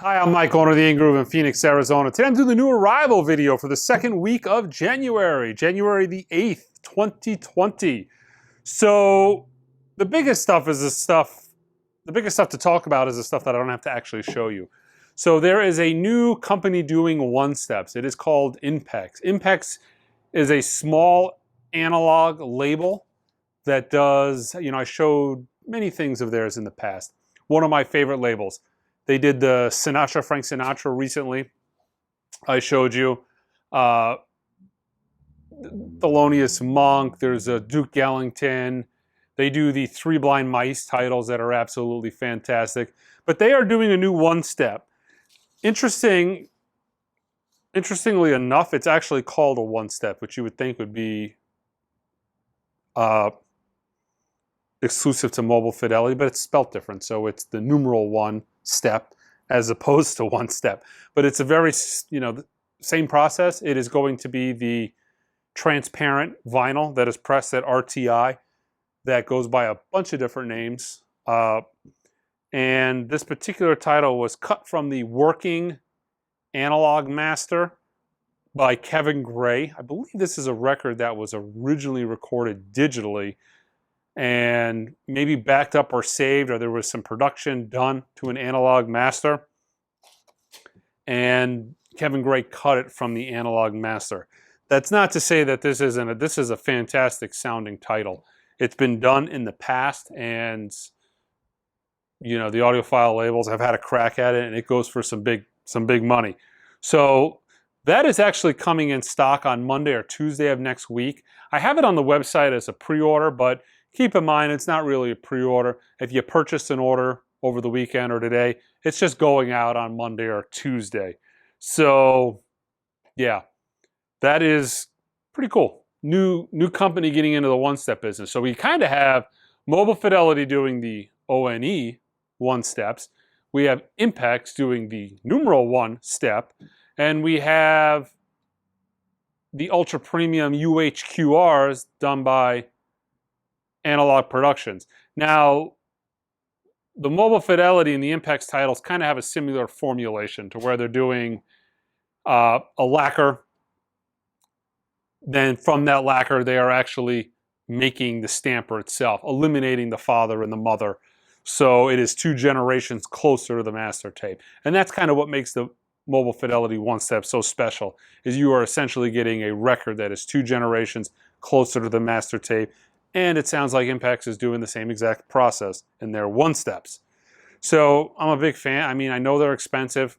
Hi, I'm Mike, owner of the In-Groove in Phoenix, Arizona. Today I'm doing the new arrival video for the second week of January the 8th, 2020. So the biggest stuff to talk about is the stuff that I don't have to actually show you. So there is a new company doing one-steps. It is called IMPEX. IMPEX is a small analog label that does, I showed many things of theirs in the past. One of my favorite labels. They did the Frank Sinatra recently. I showed you. Thelonious Monk. There's a Duke Ellington. They do the Three Blind Mice titles that are absolutely fantastic. But they are doing a new one-step. Interestingly enough, it's actually called a one-step, which you would think would be exclusive to Mobile Fidelity, but it's spelt different. So it's the numeral one step as opposed to one step. But it's a very, same process. It is going to be the transparent vinyl that is pressed at RTI that goes by a bunch of different names. And this particular title was cut from the Working Analog Master by Kevin Gray. I believe this is a record that was originally recorded digitally and maybe backed up or saved, or there was some production done to an analog master. And Kevin Gray cut it from the analog master. That's not to say that this isn't this is a fantastic sounding title. It's been done in the past, and the audiophile labels have had a crack at it, and it goes for some big money. So that is actually coming in stock on Monday or Tuesday of next week. I have it on the website as a pre-order, but keep in mind, it's not really a pre-order. If you purchased an order over the weekend or today, it's just going out on Monday or Tuesday. So, yeah, that is pretty cool. New company getting into the one-step business. So we kind of have Mobile Fidelity doing the ONE one-steps. We have IMPEX doing the numeral one step. And we have the ultra premium UHQRs done by Analog Productions. Now, the Mobile Fidelity and the IMPEX titles kind of have a similar formulation to where they're doing a lacquer. Then from that lacquer, they are actually making the stamper itself, eliminating the father and the mother. So it is 2 generations closer to the master tape. And that's kind of what makes the Mobile Fidelity one-step so special, is you are essentially getting a record that is 2 generations closer to the master tape. And it sounds like IMPEX is doing the same exact process in their one-steps. So I'm a big fan. I mean, I know they're expensive,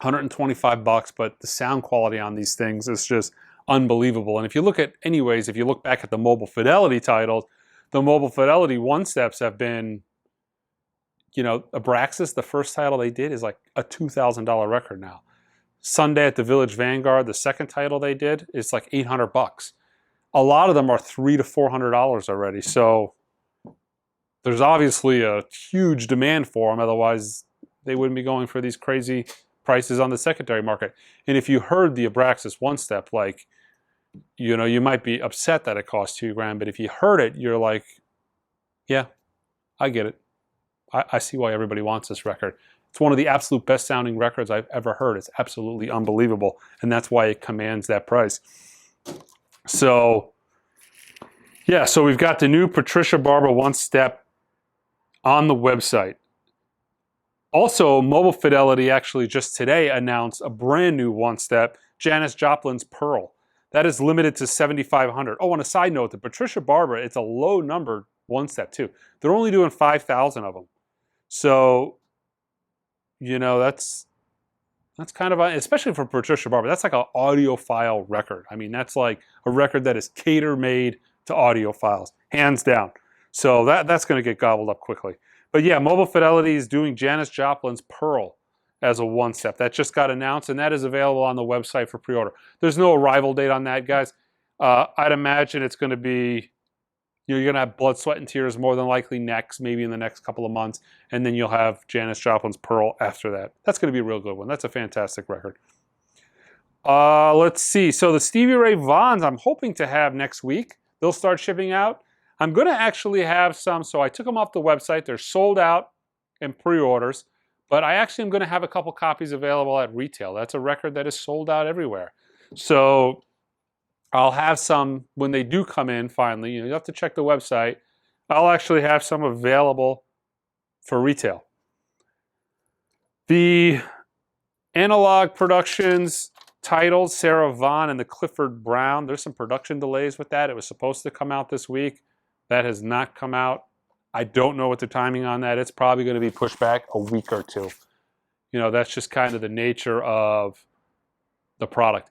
$125, but the sound quality on these things is just unbelievable. And if you look back at the Mobile Fidelity titles, the Mobile Fidelity one-steps have been, Abraxas, the first title they did, is like a $2,000 record now. Sunday at the Village Vanguard, the second title they did, is like $800. A lot of them are $300 to $400 already. So there's obviously a huge demand for them. Otherwise, they wouldn't be going for these crazy prices on the secondary market. And if you heard the Abraxas one-step, you might be upset that it costs $2,000. But if you heard it, you're like, yeah, I get it. I see why everybody wants this record. It's one of the absolute best sounding records I've ever heard. It's absolutely unbelievable. And that's why it commands that price. So, yeah, so we've got the new Patricia Barber one-step on the website. Also, Mobile Fidelity actually just today announced a brand new one-step, Janis Joplin's Pearl. That is limited to 7,500. Oh, on a side note, the Patricia Barber, it's a low-numbered one-step too. They're only doing 5,000 of them. So, that's kind of, especially for Patricia Barber, that's like an audiophile record. I mean, that's like a record that is cater-made to audiophiles, hands down. So that's going to get gobbled up quickly. But yeah, Mobile Fidelity is doing Janis Joplin's Pearl as a one-step. That just got announced, and that is available on the website for pre-order. There's no arrival date on that, guys. I'd imagine it's going to be, you're going to have Blood, Sweat, and Tears more than likely maybe in the next couple of months, and then you'll have Janis Joplin's Pearl after that. That's going to be a real good one. That's a fantastic record. Let's see. So the Stevie Ray Vaughns I'm hoping to have next week. They'll start shipping out. I'm going to actually have some, so I took them off the website. They're sold out in pre-orders, but I actually am going to have a couple copies available at retail. That's a record that is sold out everywhere. So I'll have some when they do come in finally. You have to check the website. I'll actually have some available for retail. The Analog Productions titles, Sarah Vaughan and the Clifford Brown, there's some production delays with that. It was supposed to come out this week. That has not come out. I don't know what the timing on that. It's probably going to be pushed back a week or two. That's just kind of the nature of the product.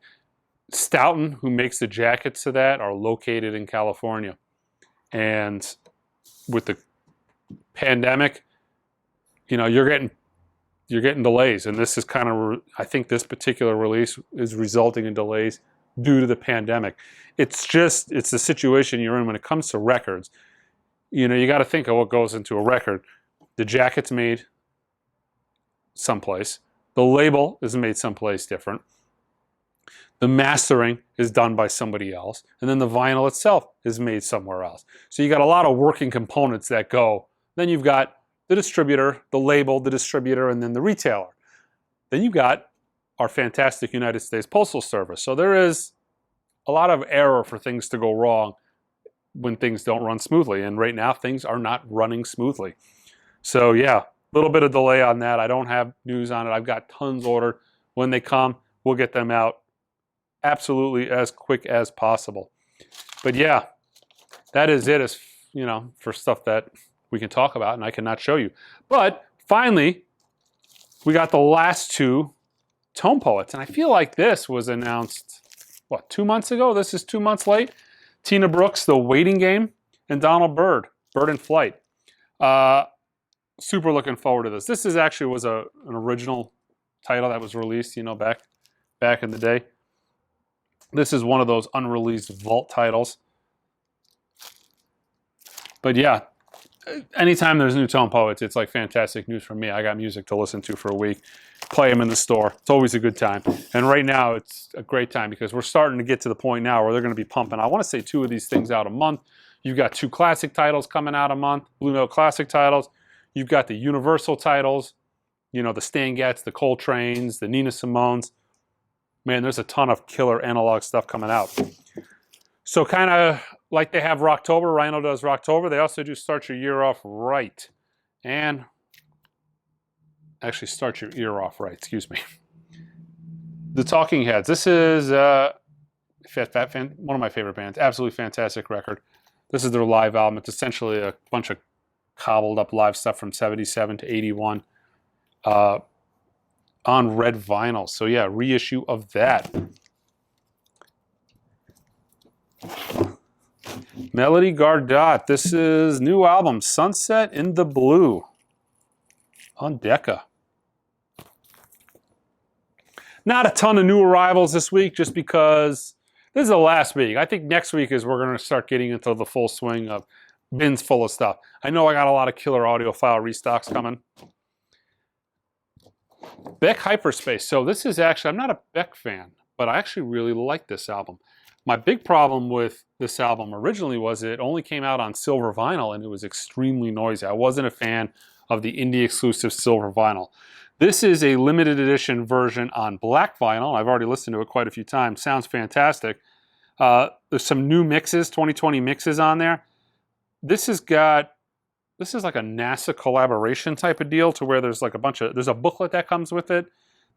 Stoughton, who makes the jackets to that, are located in California. And with the pandemic, you're getting delays. And this is kind of, I think this particular release is resulting in delays due to the pandemic. It's the situation you're in when it comes to records. You got to think of what goes into a record. The jacket's made someplace. The label is made someplace different. The mastering is done by somebody else. And then the vinyl itself is made somewhere else. So you got a lot of working components that go. Then you've got the distributor, the label, the distributor, and then the retailer. Then you've got our fantastic United States Postal Service. So there is a lot of error for things to go wrong when things don't run smoothly. And right now, things are not running smoothly. So yeah, a little bit of delay on that. I don't have news on it. I've got tons ordered. When they come, we'll get them out absolutely as quick as possible. But yeah, that is it as, for stuff that we can talk about and I cannot show you. But finally, we got the last two Tone Poets. And I feel like this was announced, 2 months ago? This is 2 months late. Tina Brooks, The Waiting Game, and Donald Byrd, Bird in Flight. Super looking forward to this. This is actually was an original title that was released, back in the day. This is one of those unreleased vault titles. But yeah, anytime there's new Tone Poets, it's like fantastic news for me. I got music to listen to for a week. Play them in the store. It's always a good time. And right now, it's a great time because we're starting to get to the point now where they're going to be pumping. I want to say 2 of these things out a month. You've got 2 classic titles coming out a month, Blue Note classic titles. You've got the Universal titles, the Stan Getz, the Coltrane's, the Nina Simone's. Man, there's a ton of killer analog stuff coming out. So kind of like they have Rocktober, Rhino does Rocktober, they also do Start Your Year Off Right. And actually Start Your Ear Off Right, excuse me. The Talking Heads. This is one of my favorite bands. Absolutely fantastic record. This is their live album. It's essentially a bunch of cobbled up live stuff from 77 to 81 on red vinyl. So yeah, reissue of that. Melody Gardot. This is new album, Sunset in the Blue, on Decca. Not a ton of new arrivals this week just because this is the last week. I think next week is we're going to start getting into the full swing of bins full of stuff. I know I got a lot of killer audiophile restocks coming. Beck Hyperspace. So this is actually, I'm not a Beck fan, but I actually really like this album. My big problem with this album originally was it only came out on silver vinyl and it was extremely noisy. I wasn't a fan of the indie exclusive silver vinyl. This is a limited edition version on black vinyl. I've already listened to it quite a few times. Sounds fantastic. There's some new mixes, 2020 mixes on there. This is like a NASA collaboration type of deal to where there's like there's a booklet that comes with it.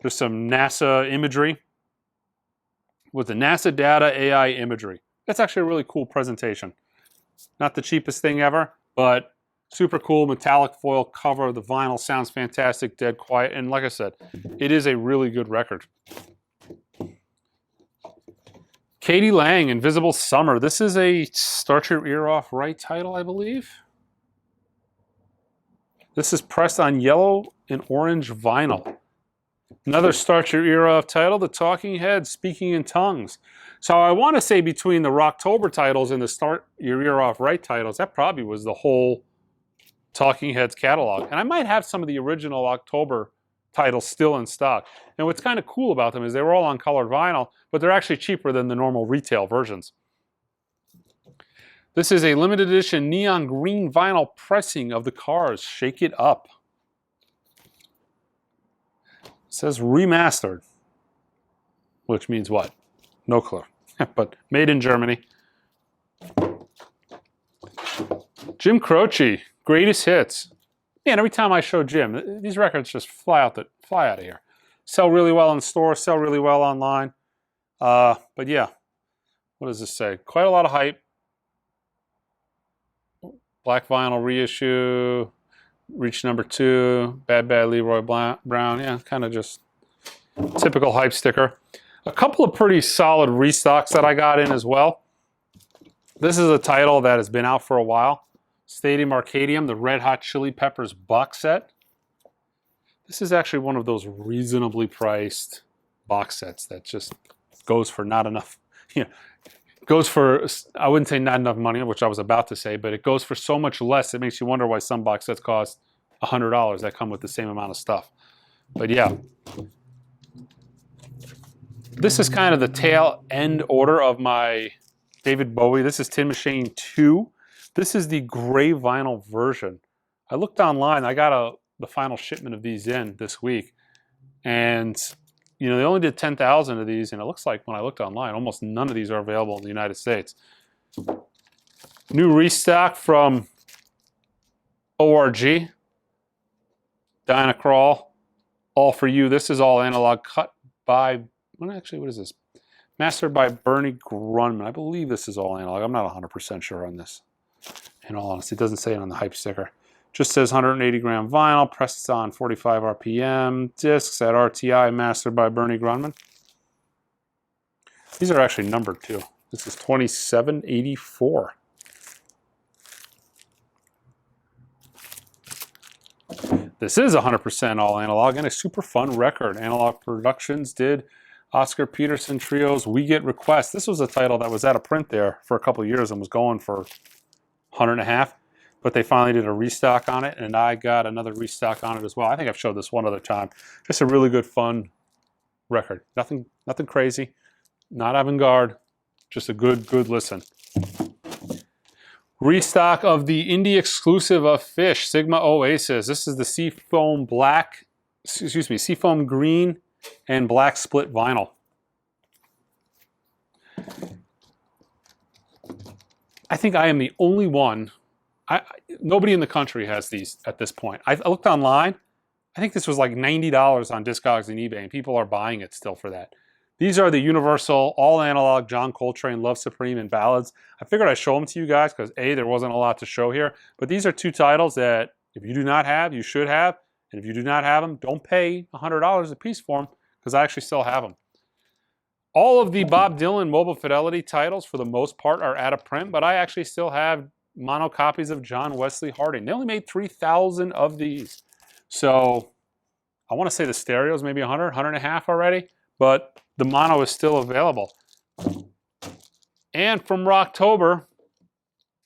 There's some NASA imagery with the NASA data AI imagery. That's actually a really cool presentation. Not the cheapest thing ever, but super cool metallic foil cover. The vinyl sounds fantastic, dead quiet. And like I said, it is a really good record. Katie Lang, Invisible Summer. This is a Start Your Ear Off Right title, I believe. This is pressed on yellow and orange vinyl. Another Start Your Ear Off title, The Talking Heads, Speaking in Tongues. So I want to say between the Rocktober titles and the Start Your Ear Off Right titles, that probably was the whole Talking Heads catalog. And I might have some of the original October titles still in stock. And what's kind of cool about them is they were all on colored vinyl, but they're actually cheaper than the normal retail versions. This is a limited edition neon green vinyl pressing of the Cars, Shake It Up. says remastered, which means what? No clue. But made in Germany. Jim Croce, greatest hits. Man, every time I show Jim, these records just fly out of here. Sell really well in the store, sell really well online. But yeah, what does this say? Quite a lot of hype. Black vinyl reissue, reach number 2, Bad Leroy Brown. Yeah, kind of just typical hype sticker. A couple of pretty solid restocks that I got in as well. This is a title that has been out for a while. Stadium Arcadium, the Red Hot Chili Peppers box set. This is actually one of those reasonably priced box sets that just goes for not enough, goes for, I wouldn't say not enough money, which I was about to say, but it goes for so much less, it makes you wonder why some box sets cost $100 that come with the same amount of stuff. But yeah, this is kind of the tail end order of my David Bowie. This is Tin Machine 2. This is the gray vinyl version. I looked online, I got the final shipment of these in this week, and they only did 10,000 of these, and it looks like when I looked online, almost none of these are available in the United States. New restock from ORG, Dynacrawl, All For You. This is all analog, cut by, what is this? Mastered by Bernie Grunman. I believe this is all analog. I'm not 100% sure on this. In all honesty, it doesn't say it on the hype sticker. Just says 180 gram vinyl, pressed on 45 RPM, discs at RTI, mastered by Bernie Grunman. These are actually numbered too. This is 2784. This is 100% all analog and a super fun record. Analog Productions did Oscar Peterson Trio's We Get Requests. This was a title that was out of print there for a couple of years and was going for $100.50. But they finally did a restock on it, and I got another restock on it as well. I think I've showed this one other time. Just a really good, fun record. Nothing crazy, not avant-garde, just a good um, restock of the indie exclusive of Fish, Sigma Oasis. This is the Seafoam Black, Seafoam Green and Black split vinyl. I think I am the only one. Nobody in the country has these at this point. I looked online. I think this was like $90 on Discogs and eBay, and people are buying it still for that. These are the Universal all analog John Coltrane Love Supreme and ballads. I figured I'd show them to you guys because A, there wasn't a lot to show here, but these are two titles that if you do not have, you should have, and if you do not have them, don't pay $100 a piece for them because I actually still have them. All of the Bob Dylan Mobile Fidelity titles, for the most part, are out of print, but I actually still have mono copies of John Wesley Harding. They only made 3,000 of these. So I want to say the stereo's maybe 100.5 already, but the mono is still available. And from Rocktober,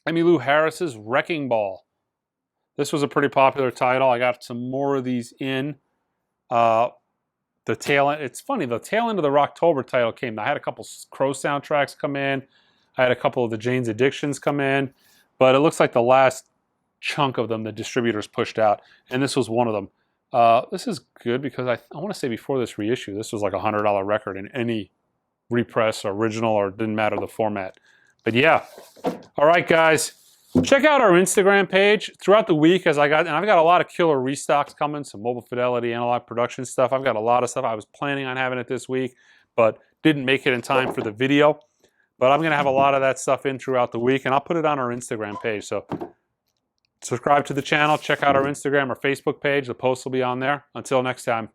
Emmylou Harris's Wrecking Ball. This was a pretty popular title. I got some more of these in. The tail end, it's funny, the tail end of the Rocktober title came. I had a couple Crow soundtracks come in. I had a couple of the Jane's Addictions come in. But it looks like the last chunk of them the distributors pushed out, and this was one of them. This is good because I want to say before this reissue, this was like a $100 record in any repress or original, or it didn't matter the format. But yeah, all right, guys, check out our Instagram page throughout the week and I've got a lot of killer restocks coming, some Mobile Fidelity, Analog Production stuff. I've got a lot of stuff. I was planning on having it this week, but didn't make it in time for the video. But I'm going to have a lot of that stuff in throughout the week, and I'll put it on our Instagram page. So subscribe to the channel, check out our Instagram or Facebook page. The posts will be on there. Until next time.